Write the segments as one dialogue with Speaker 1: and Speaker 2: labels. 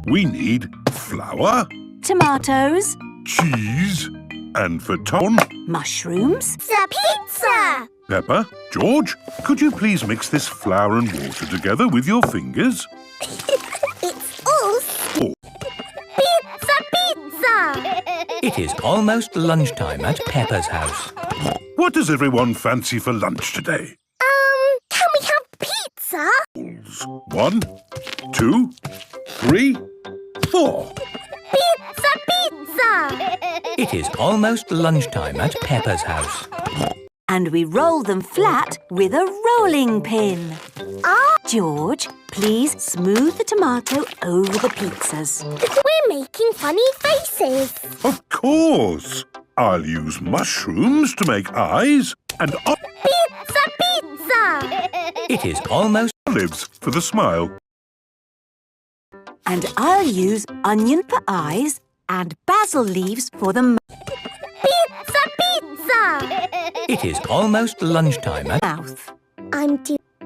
Speaker 1: we need flour,
Speaker 2: Tomatoes,
Speaker 1: cheese, and for Tom,
Speaker 2: mushrooms,
Speaker 3: The pizza!
Speaker 1: Pepper, George, could you please mix this flour and water together with your fingers?
Speaker 3: It's all pizza!
Speaker 4: It is almost lunchtime at Peppa's house.
Speaker 1: What does everyone fancy for lunch today?
Speaker 3: Can we have pizza?
Speaker 1: 1, 2, 3, 4.
Speaker 3: Pizza!
Speaker 4: It is almost lunchtime at Peppa's house.
Speaker 2: and we roll them flat with a rolling pin. George, please smooth the tomato over the pizzas.
Speaker 3: We're making funny faces.
Speaker 1: Of course. I'll use mushrooms to make eyes and
Speaker 3: Pizza!
Speaker 4: It is almost...
Speaker 1: olives for the smile.
Speaker 2: And I'll use onion for eyes and basil leaves for the mouth.
Speaker 3: Pizza!
Speaker 4: It is almost lunchtime at...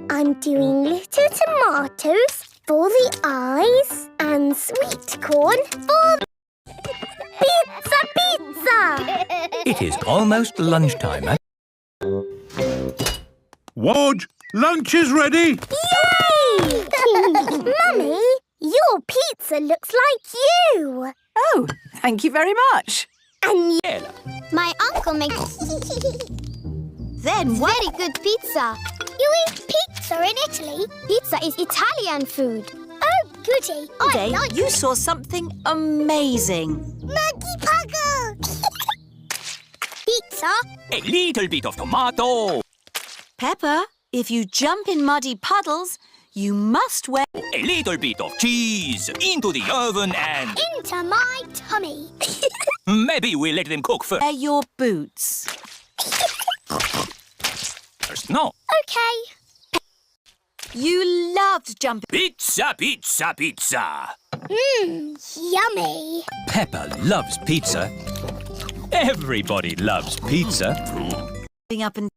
Speaker 3: I'm doing little tomatoes for the eyes and sweet corn for pizza!
Speaker 4: It is almost lunchtime at...
Speaker 1: Wodge, lunch is ready.
Speaker 3: Yay! Mummy, your pizza looks like you.
Speaker 2: Oh, thank you very much.
Speaker 3: And
Speaker 5: My uncle makes
Speaker 2: Then what?
Speaker 5: very good pizza.
Speaker 3: you eat pizza in Italy?
Speaker 5: Pizza is Italian food.
Speaker 3: Oh, goody.
Speaker 2: Today you saw something amazing.
Speaker 3: Muggy Puggle! Pizza?
Speaker 6: A little bit of tomato.
Speaker 2: Peppa, if you jump in muddy puddles, you must wear...
Speaker 6: A little bit of cheese into the oven and
Speaker 3: Into my tummy.
Speaker 6: maybe we'll let them cook first.
Speaker 2: Wear your boots.
Speaker 6: No.
Speaker 3: Okay.
Speaker 2: You loved jumping...
Speaker 6: Pizza, pizza, pizza.
Speaker 3: Yummy.
Speaker 4: Peppa loves pizza.
Speaker 6: Everybody loves pizza.
Speaker 2: up and